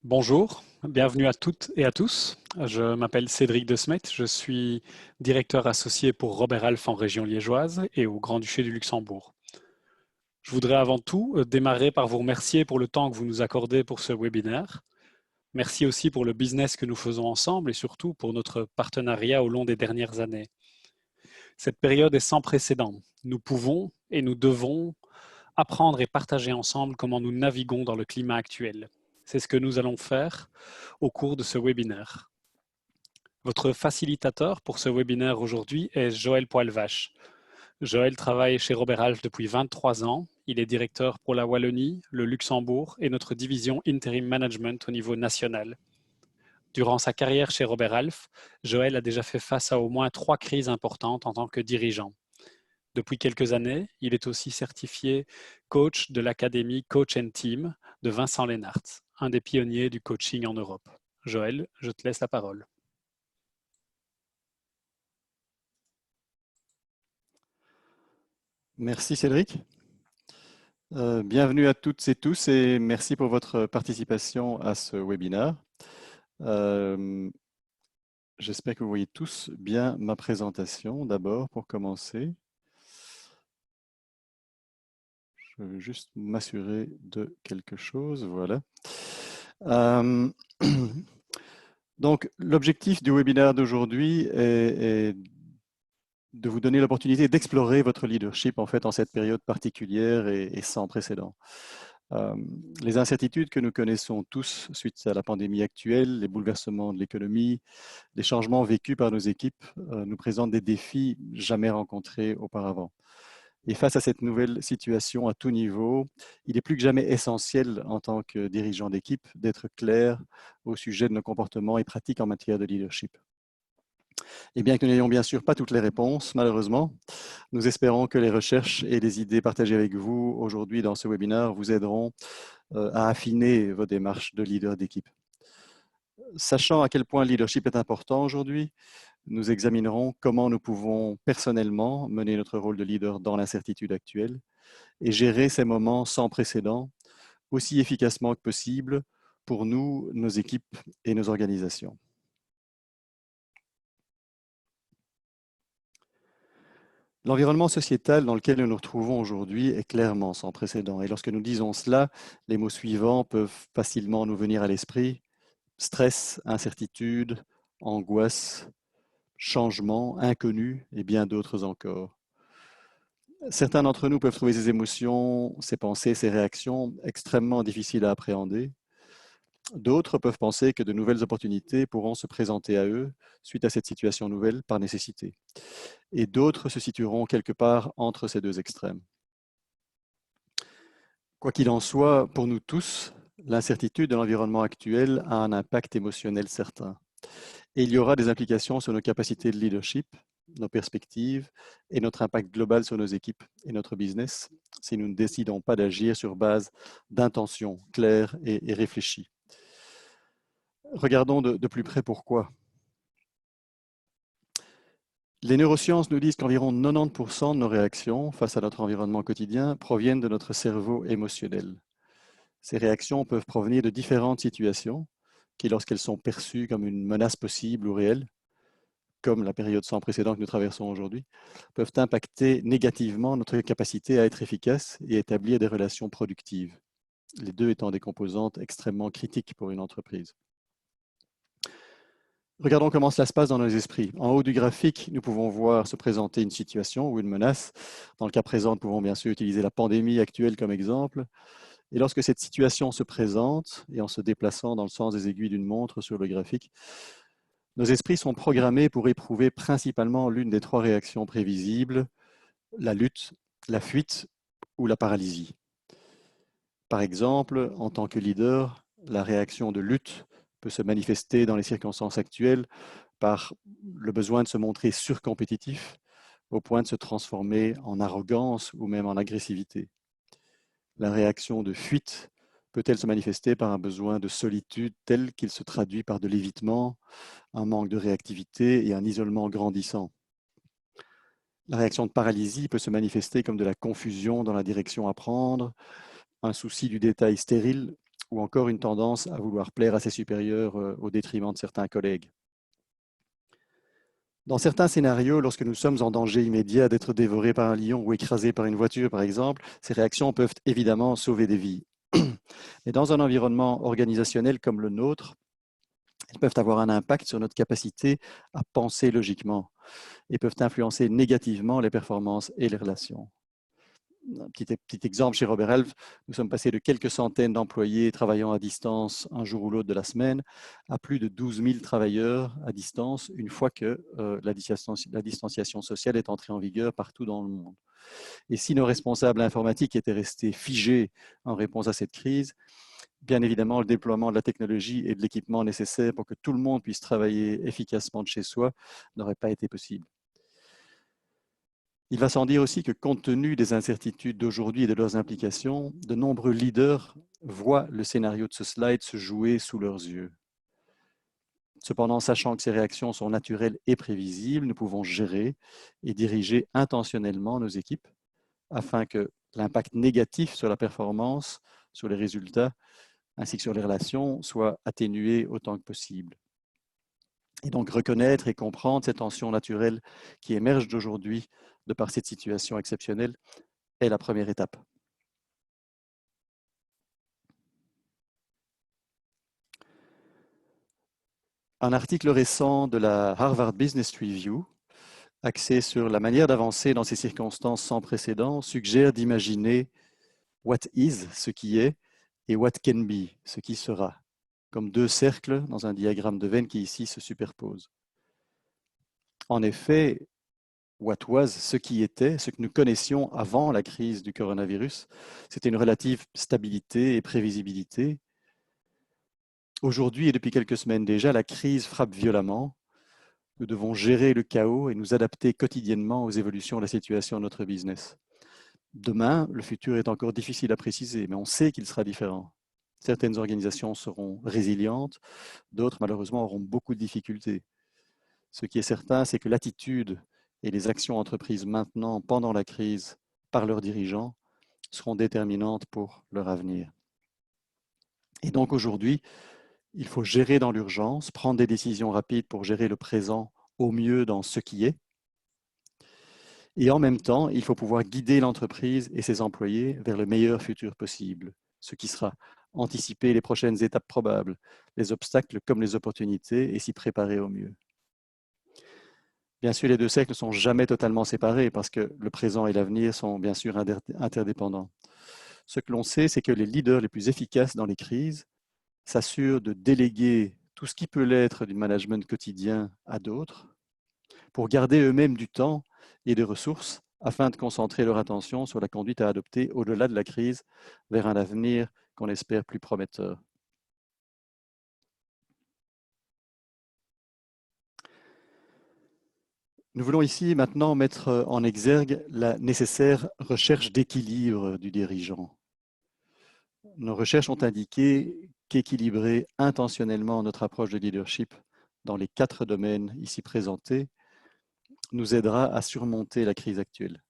Bonjour, bienvenue à toutes et à tous. Je m'appelle Cédric De Smet, je suis directeur associé pour Robert Half en région liégeoise et au Grand-Duché du Luxembourg. Je voudrais avant tout démarrer par vous remercier pour le temps que vous nous accordez pour ce webinaire. Merci aussi pour le business que nous faisons ensemble et surtout pour notre partenariat au long des dernières années. Cette période est sans précédent. Nous pouvons et nous devons apprendre et partager ensemble comment nous naviguons dans le climat actuel. C'est ce que nous allons faire au cours de ce webinaire. Votre facilitateur pour ce webinaire aujourd'hui est Joël Poilvache. Joël travaille chez Robert Half depuis 23 ans. Il est directeur pour la Wallonie, le Luxembourg et notre division Interim Management au niveau national. Durant sa carrière chez Robert Half, Joël a déjà fait face à au moins 3 crises importantes en tant que dirigeant. Depuis quelques années, il est aussi certifié coach de l'académie Coach and Team de Vincent Lennart, un des pionniers du coaching en Europe. Joël, je te laisse la parole. Merci Cédric. Bienvenue à toutes et tous et merci pour votre participation à ce webinaire. J'espère que vous voyez tous bien ma présentation. D'abord, pour commencer, je veux juste m'assurer de quelque chose. Voilà. Donc, l'objectif du webinaire d'aujourd'hui est de vous donner l'opportunité d'explorer votre leadership en fait en cette période particulière et sans précédent. Les incertitudes que nous connaissons tous suite à la pandémie actuelle, les bouleversements de l'économie, les changements vécus par nos équipes nous présentent des défis jamais rencontrés auparavant. Et face à cette nouvelle situation à tout niveau, il est plus que jamais essentiel en tant que dirigeant d'équipe d'être clair au sujet de nos comportements et pratiques en matière de leadership. Et bien que nous n'ayons bien sûr pas toutes les réponses, malheureusement, nous espérons que les recherches et les idées partagées avec vous aujourd'hui dans ce webinaire vous aideront à affiner vos démarches de leader d'équipe. Sachant à quel point le leadership est important aujourd'hui, nous examinerons comment nous pouvons personnellement mener notre rôle de leader dans l'incertitude actuelle et gérer ces moments sans précédent aussi efficacement que possible pour nous, nos équipes et nos organisations. L'environnement sociétal dans lequel nous nous retrouvons aujourd'hui est clairement sans précédent. Et lorsque nous disons cela, les mots suivants peuvent facilement nous venir à l'esprit: stress, incertitude, angoisse, changement, inconnu et bien d'autres encore. Certains d'entre nous peuvent trouver ces émotions, ces pensées, ces réactions extrêmement difficiles à appréhender. D'autres peuvent penser que de nouvelles opportunités pourront se présenter à eux suite à cette situation nouvelle par nécessité. Et d'autres se situeront quelque part entre ces deux extrêmes. Quoi qu'il en soit, pour nous tous, l'incertitude de l'environnement actuel a un impact émotionnel certain. Et il y aura des implications sur nos capacités de leadership, nos perspectives et notre impact global sur nos équipes et notre business si nous ne décidons pas d'agir sur base d'intentions claires et réfléchies. Regardons de plus près pourquoi. Les neurosciences nous disent qu'environ 90% de nos réactions face à notre environnement quotidien proviennent de notre cerveau émotionnel. Ces réactions peuvent provenir de différentes situations qui, lorsqu'elles sont perçues comme une menace possible ou réelle, comme la période sans précédent que nous traversons aujourd'hui, peuvent impacter négativement notre capacité à être efficace et établir des relations productives, les deux étant des composantes extrêmement critiques pour une entreprise. Regardons comment cela se passe dans nos esprits. En haut du graphique, nous pouvons voir se présenter une situation ou une menace. Dans le cas présent, nous pouvons bien sûr utiliser la pandémie actuelle comme exemple. Et lorsque cette situation se présente, et en se déplaçant dans le sens des aiguilles d'une montre sur le graphique, nos esprits sont programmés pour éprouver principalement l'une des trois réactions prévisibles: la lutte, la fuite ou la paralysie. Par exemple, en tant que leader, la réaction de lutte peut se manifester dans les circonstances actuelles par le besoin de se montrer surcompétitif au point de se transformer en arrogance ou même en agressivité. La réaction de fuite peut-elle se manifester par un besoin de solitude tel qu'il se traduit par de l'évitement, un manque de réactivité et un isolement grandissant. La réaction de paralysie peut se manifester comme de la confusion dans la direction à prendre, un souci du détail stérile ou encore une tendance à vouloir plaire à ses supérieurs au détriment de certains collègues. Dans certains scénarios, lorsque nous sommes en danger immédiat d'être dévorés par un lion ou écrasés par une voiture, par exemple, ces réactions peuvent évidemment sauver des vies. Mais dans un environnement organisationnel comme le nôtre, elles peuvent avoir un impact sur notre capacité à penser logiquement et peuvent influencer négativement les performances et les relations. Un petit exemple chez Robert Half, nous sommes passés de quelques centaines d'employés travaillant à distance un jour ou l'autre de la semaine à plus de 12 000 travailleurs à distance une fois que la distanciation sociale est entrée en vigueur partout dans le monde. Et si nos responsables informatiques étaient restés figés en réponse à cette crise, bien évidemment, le déploiement de la technologie et de l'équipement nécessaire pour que tout le monde puisse travailler efficacement de chez soi n'aurait pas été possible. Il va sans dire aussi que compte tenu des incertitudes d'aujourd'hui et de leurs implications, de nombreux leaders voient le scénario de ce slide se jouer sous leurs yeux. Cependant, sachant que ces réactions sont naturelles et prévisibles, nous pouvons gérer et diriger intentionnellement nos équipes afin que l'impact négatif sur la performance, sur les résultats, ainsi que sur les relations, soit atténué autant que possible. Et donc reconnaître et comprendre ces tensions naturelles qui émergent d'aujourd'hui de par cette situation exceptionnelle est la première étape. Un article récent de la Harvard Business Review, axé sur la manière d'avancer dans ces circonstances sans précédent, suggère d'imaginer what is, ce qui est, et what can be, ce qui sera, comme deux cercles dans un diagramme de Venn qui ici se superposent. En effet, what was, ce qui était, ce que nous connaissions avant la crise du coronavirus, c'était une relative stabilité et prévisibilité. Aujourd'hui et depuis quelques semaines déjà, la crise frappe violemment. Nous devons gérer le chaos et nous adapter quotidiennement aux évolutions de la situation de notre business. Demain, le futur est encore difficile à préciser, mais on sait qu'il sera différent. Certaines organisations seront résilientes, d'autres malheureusement auront beaucoup de difficultés. Ce qui est certain, c'est que l'attitude et les actions entreprises maintenant, pendant la crise, par leurs dirigeants, seront déterminantes pour leur avenir. Et donc aujourd'hui, il faut gérer dans l'urgence, prendre des décisions rapides pour gérer le présent au mieux dans ce qui est. Et en même temps, il faut pouvoir guider l'entreprise et ses employés vers le meilleur futur possible, ce qui sera anticiper les prochaines étapes probables, les obstacles comme les opportunités, et s'y préparer au mieux. Bien sûr, les deux cercles ne sont jamais totalement séparés parce que le présent et l'avenir sont bien sûr interdépendants. Ce que l'on sait, c'est que les leaders les plus efficaces dans les crises s'assurent de déléguer tout ce qui peut l'être du management quotidien à d'autres pour garder eux-mêmes du temps et des ressources afin de concentrer leur attention sur la conduite à adopter au-delà de la crise vers un avenir qu'on espère plus prometteur. Nous voulons ici maintenant mettre en exergue la nécessaire recherche d'équilibre du dirigeant. Nos recherches ont indiqué qu'équilibrer intentionnellement notre approche de leadership dans les 4 domaines ici présentés nous aidera à surmonter la crise actuelle.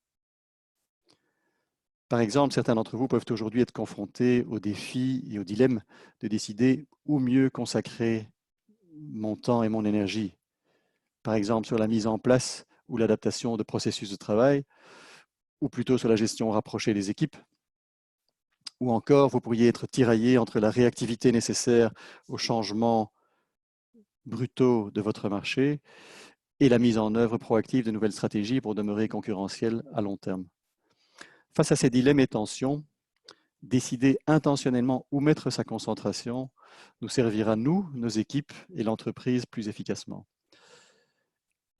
Par exemple, certains d'entre vous peuvent aujourd'hui être confrontés au défi et au dilemme de décider où mieux consacrer mon temps et mon énergie. Par exemple, sur la mise en place ou l'adaptation de processus de travail, ou plutôt sur la gestion rapprochée des équipes. Ou encore, vous pourriez être tiraillé entre la réactivité nécessaire aux changements brutaux de votre marché et la mise en œuvre proactive de nouvelles stratégies pour demeurer concurrentiel à long terme. Face à ces dilemmes et tensions, décider intentionnellement où mettre sa concentration nous servira, nous, nos équipes et l'entreprise plus efficacement.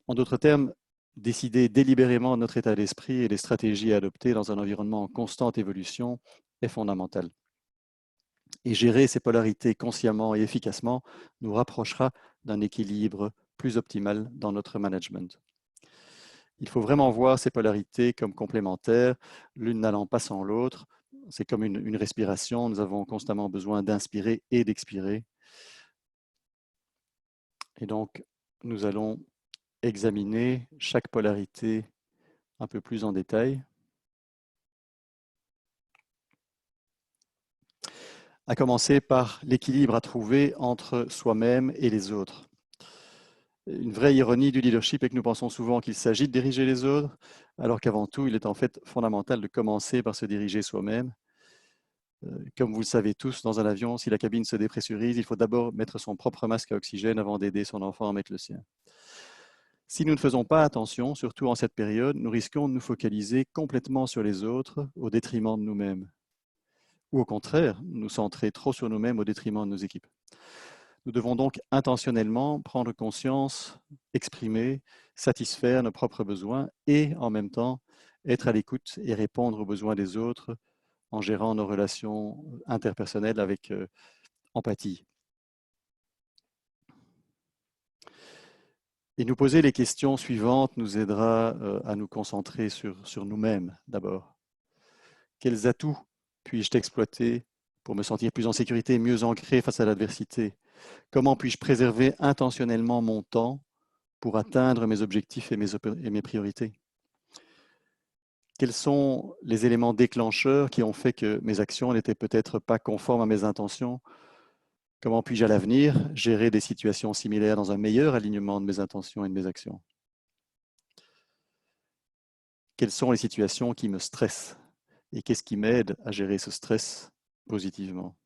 En d'autres termes, décider délibérément notre état d'esprit et les stratégies à adopter dans un environnement en constante évolution est fondamental. Et gérer ces polarités consciemment et efficacement nous rapprochera d'un équilibre plus optimal dans notre management. Il faut vraiment voir ces polarités comme complémentaires, l'une n'allant pas sans l'autre. C'est comme une respiration, nous avons constamment besoin d'inspirer et d'expirer. Et donc, nous allons examiner chaque polarité un peu plus en détail. à commencer par l'équilibre à trouver entre soi-même et les autres. Une vraie ironie du leadership est que nous pensons souvent qu'il s'agit de diriger les autres, alors qu'avant tout, il est en fait fondamental de commencer par se diriger soi-même. Comme vous le savez tous, dans un avion, si la cabine se dépressurise, il faut d'abord mettre son propre masque à oxygène avant d'aider son enfant à mettre le sien. Si nous ne faisons pas attention, surtout en cette période, nous risquons de nous focaliser complètement sur les autres au détriment de nous-mêmes. Ou au contraire, nous centrer trop sur nous-mêmes au détriment de nos équipes. Nous devons donc intentionnellement prendre conscience, exprimer, satisfaire nos propres besoins et en même temps être à l'écoute et répondre aux besoins des autres en gérant nos relations interpersonnelles avec empathie. Et nous poser les questions suivantes nous aidera à nous concentrer sur nous-mêmes d'abord. Quels atouts puis-je exploiter pour me sentir plus en sécurité et mieux ancré face à l'adversité? Comment puis-je préserver intentionnellement mon temps pour atteindre mes objectifs et mes priorités? Quels sont les éléments déclencheurs qui ont fait que mes actions n'étaient peut-être pas conformes à mes intentions? Comment puis-je à l'avenir gérer des situations similaires dans un meilleur alignement de mes intentions et de mes actions? Quelles sont les situations qui me stressent et qu'est-ce qui m'aide à gérer ce stress positivement?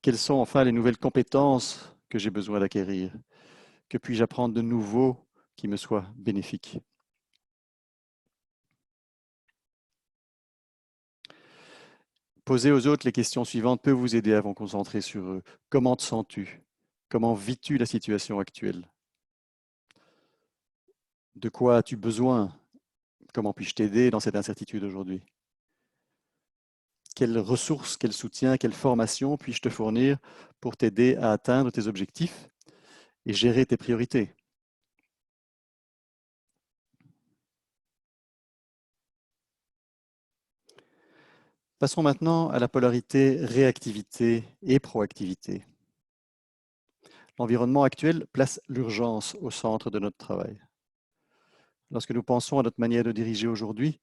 Quelles sont enfin les nouvelles compétences que j'ai besoin d'acquérir? Que puis-je apprendre de nouveau qui me soit bénéfique? Poser aux autres les questions suivantes peut vous aider à vous concentrer sur eux. Comment te sens-tu? Comment vis-tu la situation actuelle? De quoi as-tu besoin? Comment puis-je t'aider dans cette incertitude aujourd'hui? Quelles ressources, quel soutien, quelle formation puis-je te fournir pour t'aider à atteindre tes objectifs et gérer tes priorités? Passons maintenant à la polarité réactivité et proactivité. L'environnement actuel place l'urgence au centre de notre travail. Lorsque nous pensons à notre manière de diriger aujourd'hui,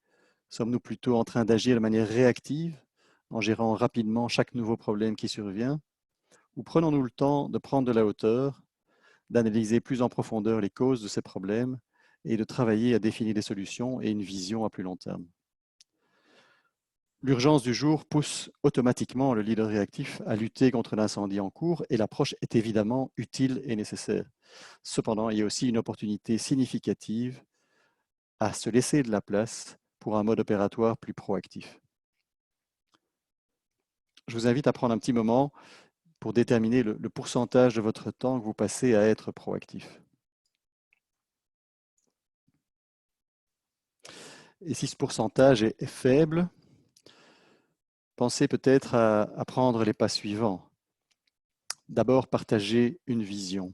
sommes-nous plutôt en train d'agir de manière réactive, en gérant rapidement chaque nouveau problème qui survient, ou prenons-nous le temps de prendre de la hauteur, d'analyser plus en profondeur les causes de ces problèmes et de travailler à définir des solutions et une vision à plus long terme? L'urgence du jour pousse automatiquement le leader réactif à lutter contre l'incendie en cours et l'approche est évidemment utile et nécessaire. Cependant, il y a aussi une opportunité significative à se laisser de la place pour un mode opératoire plus proactif. Je vous invite à prendre un petit moment pour déterminer le pourcentage de votre temps que vous passez à être proactif. Et si ce pourcentage est faible, pensez peut-être à prendre les pas suivants. D'abord, partagez une vision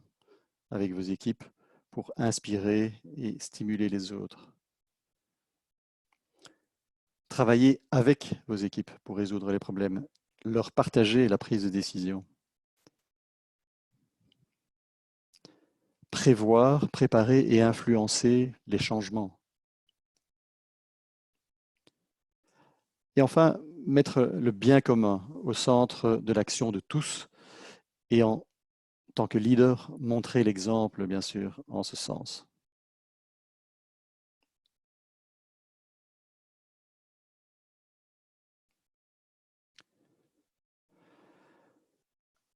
avec vos équipes pour inspirer et stimuler les autres. Travaillez avec vos équipes pour résoudre les problèmes. Leur partager la prise de décision. Prévoir, préparer et influencer les changements. Et enfin, mettre le bien commun au centre de l'action de tous et en tant que leader, montrer l'exemple, bien sûr, en ce sens.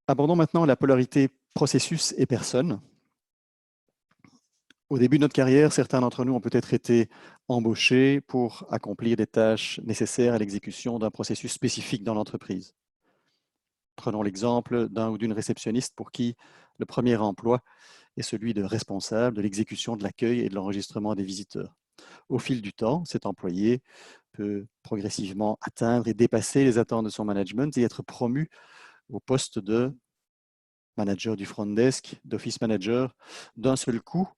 Abordons maintenant la polarité processus et personne. Au début de notre carrière, certains d'entre nous ont peut-être été embauchés pour accomplir des tâches nécessaires à l'exécution d'un processus spécifique dans l'entreprise. Prenons l'exemple d'un ou d'une réceptionniste pour qui le premier emploi est celui de responsable de l'exécution de l'accueil et de l'enregistrement des visiteurs. Au fil du temps, cet employé peut progressivement atteindre et dépasser les attentes de son management et être promu au poste de manager du front desk, d'office manager. D'un seul coup,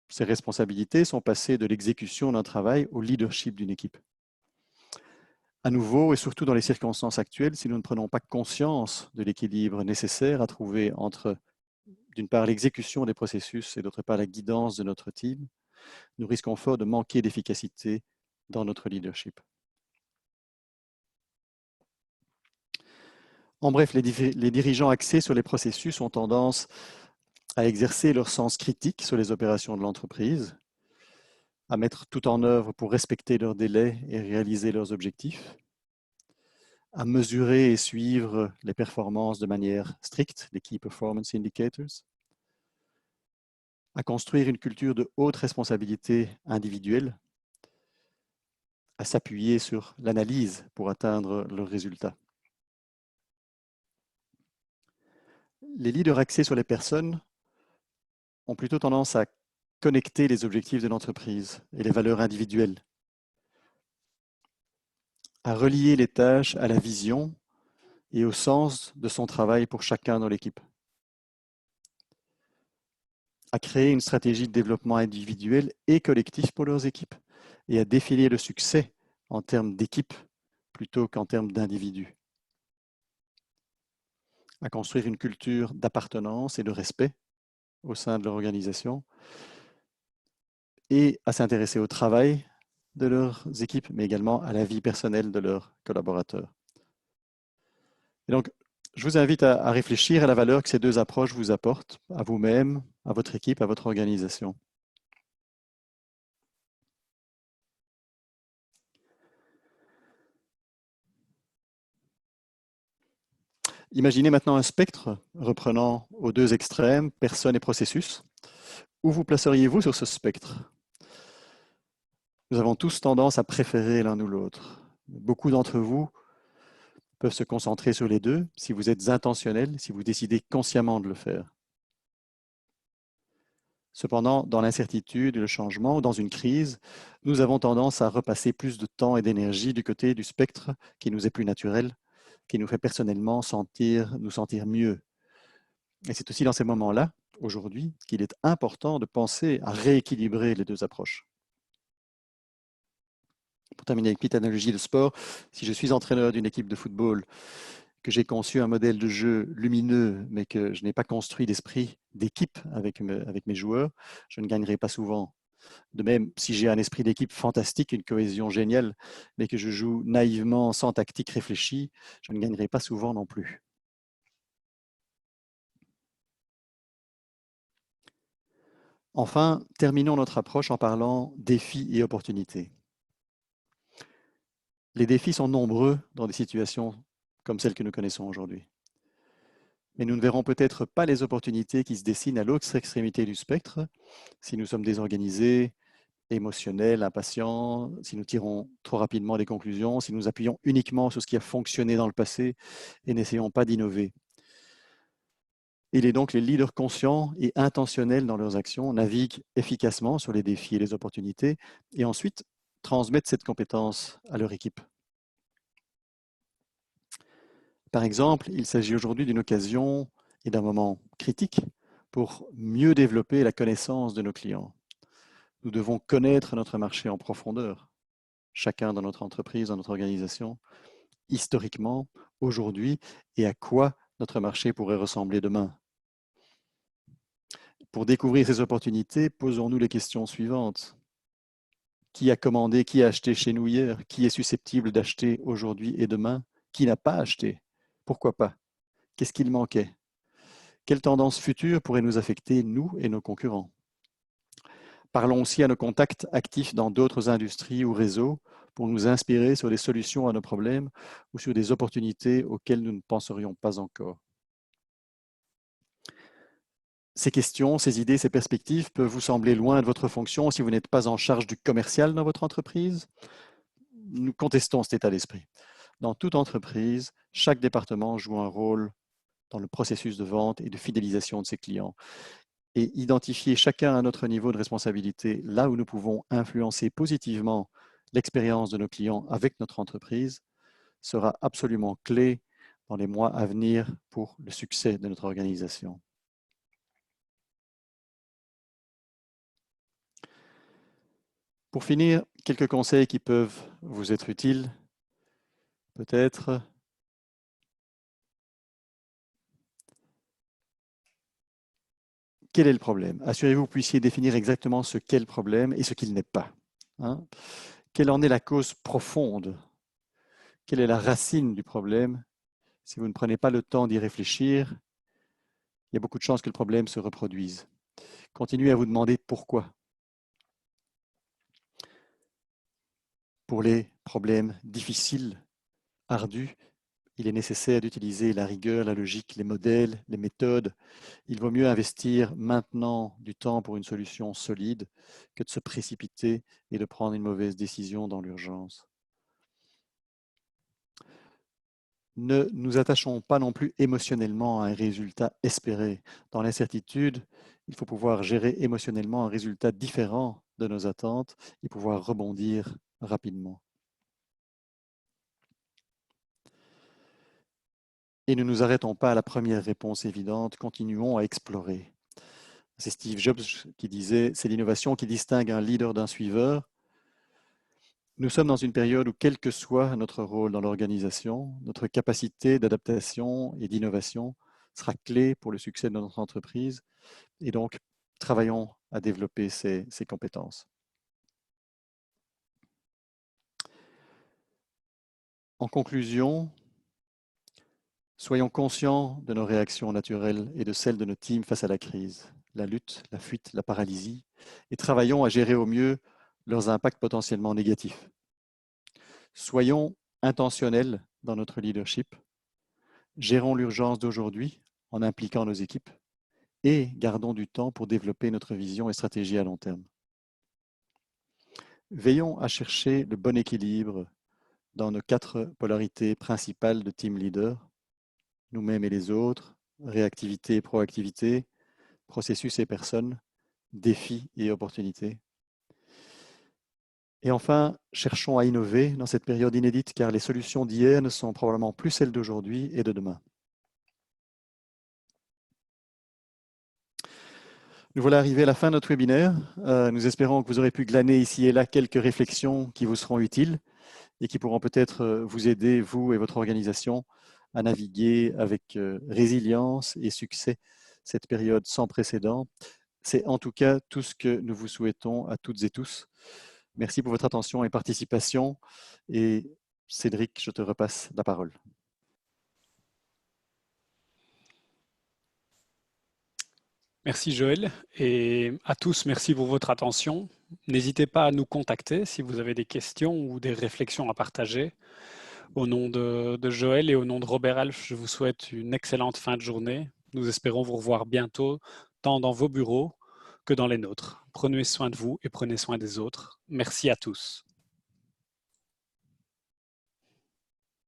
ses responsabilités sont passées de l'exécution d'un travail au leadership d'une équipe. À nouveau, et surtout dans les circonstances actuelles, si nous ne prenons pas conscience de l'équilibre nécessaire à trouver entre, d'une part, l'exécution des processus et d'autre part, la guidance de notre team, nous risquons fort de manquer d'efficacité dans notre leadership. En bref, les dirigeants axés sur les processus ont tendance à exercer leur sens critique sur les opérations de l'entreprise, à mettre tout en œuvre pour respecter leurs délais et réaliser leurs objectifs, à mesurer et suivre les performances de manière stricte, les Key Performance Indicators, à construire une culture de haute responsabilité individuelle, à s'appuyer sur l'analyse pour atteindre leurs résultats. Les leaders axés sur les personnes ont plutôt tendance à connecter les objectifs de l'entreprise et les valeurs individuelles, à relier les tâches à la vision et au sens de son travail pour chacun dans l'équipe, à créer une stratégie de développement individuel et collectif pour leurs équipes et à définir le succès en termes d'équipe plutôt qu'en termes d'individus, à construire une culture d'appartenance et de respect au sein de leur organisation et à s'intéresser au travail de leurs équipes, mais également à la vie personnelle de leurs collaborateurs. Et donc, je vous invite à réfléchir à la valeur que ces deux approches vous apportent, à vous-même, à votre équipe, à votre organisation. Imaginez maintenant un spectre reprenant aux deux extrêmes, personne et processus. Où vous placeriez-vous sur ce spectre? Nous avons tous tendance à préférer l'un ou l'autre. Beaucoup d'entre vous peuvent se concentrer sur les deux si vous êtes intentionnel, si vous décidez consciemment de le faire. Cependant, dans l'incertitude et le changement, ou dans une crise, nous avons tendance à repasser plus de temps et d'énergie du côté du spectre qui nous est plus naturel, qui nous fait personnellement nous sentir mieux. Et c'est aussi dans ces moments-là, aujourd'hui, qu'il est important de penser à rééquilibrer les deux approches. Pour terminer avec une petite analogie de sport, si je suis entraîneur d'une équipe de football, que j'ai conçu un modèle de jeu lumineux, mais que je n'ai pas construit d'esprit d'équipe avec mes joueurs, je ne gagnerai pas souvent. De même, si j'ai un esprit d'équipe fantastique, une cohésion géniale, mais que je joue naïvement, sans tactique réfléchie, je ne gagnerai pas souvent non plus. Enfin, terminons notre approche en parlant défis et opportunités. Les défis sont nombreux dans des situations comme celles que nous connaissons aujourd'hui. Mais nous ne verrons peut-être pas les opportunités qui se dessinent à l'autre extrémité du spectre si nous sommes désorganisés, émotionnels, impatients, si nous tirons trop rapidement des conclusions, si nous appuyons uniquement sur ce qui a fonctionné dans le passé et n'essayons pas d'innover. Il est donc les leaders conscients et intentionnels dans leurs actions naviguent efficacement sur les défis et les opportunités et ensuite transmettent cette compétence à leur équipe. Par exemple, il s'agit aujourd'hui d'une occasion et d'un moment critique pour mieux développer la connaissance de nos clients. Nous devons connaître notre marché en profondeur, chacun dans notre entreprise, dans notre organisation, historiquement, aujourd'hui, et à quoi notre marché pourrait ressembler demain. Pour découvrir ces opportunités, posons-nous les questions suivantes. Qui a commandé, qui a acheté chez nous hier? Qui est susceptible d'acheter aujourd'hui et demain? Qui n'a pas acheté? Pourquoi pas? Qu'est-ce qu'il manquait? Quelles tendances futures pourraient nous affecter, nous et nos concurrents? Parlons aussi à nos contacts actifs dans d'autres industries ou réseaux pour nous inspirer sur des solutions à nos problèmes ou sur des opportunités auxquelles nous ne penserions pas encore. Ces questions, ces idées, ces perspectives peuvent vous sembler loin de votre fonction si vous n'êtes pas en charge du commercial dans votre entreprise. Nous contestons cet état d'esprit. Dans toute entreprise, chaque département joue un rôle dans le processus de vente et de fidélisation de ses clients. Et identifier chacun à notre niveau de responsabilité là où nous pouvons influencer positivement l'expérience de nos clients avec notre entreprise sera absolument clé dans les mois à venir pour le succès de notre organisation. Pour finir, quelques conseils qui peuvent vous être utiles. Peut-être quel est le problème? Assurez-vous que vous puissiez définir exactement ce qu'est le problème et ce qu'il n'est pas. Hein? Quelle en est la cause profonde? Quelle est la racine du problème? Si vous ne prenez pas le temps d'y réfléchir, il y a beaucoup de chances que le problème se reproduise. Continuez à vous demander pourquoi. Pour les problèmes difficiles, ardus, il est nécessaire d'utiliser la rigueur, la logique, les modèles, les méthodes. Il vaut mieux investir maintenant du temps pour une solution solide que de se précipiter et de prendre une mauvaise décision dans l'urgence. Ne nous attachons pas non plus émotionnellement à un résultat espéré. Dans l'incertitude, il faut pouvoir gérer émotionnellement un résultat différent de nos attentes et pouvoir rebondir rapidement. Et ne nous arrêtons pas à la première réponse évidente, continuons à explorer. C'est Steve Jobs qui disait, c'est l'innovation qui distingue un leader d'un suiveur. Nous sommes dans une période où, quel que soit notre rôle dans l'organisation, notre capacité d'adaptation et d'innovation sera clé pour le succès de notre entreprise. Et donc, travaillons à développer ces compétences. En conclusion, soyons conscients de nos réactions naturelles et de celles de nos teams face à la crise, la lutte, la fuite, la paralysie, et travaillons à gérer au mieux leurs impacts potentiellement négatifs. Soyons intentionnels dans notre leadership, gérons l'urgence d'aujourd'hui en impliquant nos équipes et gardons du temps pour développer notre vision et stratégie à long terme. Veillons à chercher le bon équilibre dans nos 4 polarités principales de team leader, nous-mêmes et les autres, réactivité et proactivité, processus et personnes, défis et opportunités. Et enfin, cherchons à innover dans cette période inédite car les solutions d'hier ne sont probablement plus celles d'aujourd'hui et de demain. Nous voilà arrivés à la fin de notre webinaire. Nous espérons que vous aurez pu glaner ici et là quelques réflexions qui vous seront utiles et qui pourront peut-être vous aider, vous et votre organisation, à naviguer avec résilience et succès cette période sans précédent. C'est en tout cas tout ce que nous vous souhaitons à toutes et tous. Merci pour votre attention et participation. Et Cédric, je te repasse la parole. Merci Joël et à tous, merci pour votre attention. N'hésitez pas à nous contacter si vous avez des questions ou des réflexions à partager. Au nom de Joël et au nom de Robert Alf, je vous souhaite une excellente fin de journée. Nous espérons vous revoir bientôt, tant dans vos bureaux que dans les nôtres. Prenez soin de vous et prenez soin des autres. Merci à tous.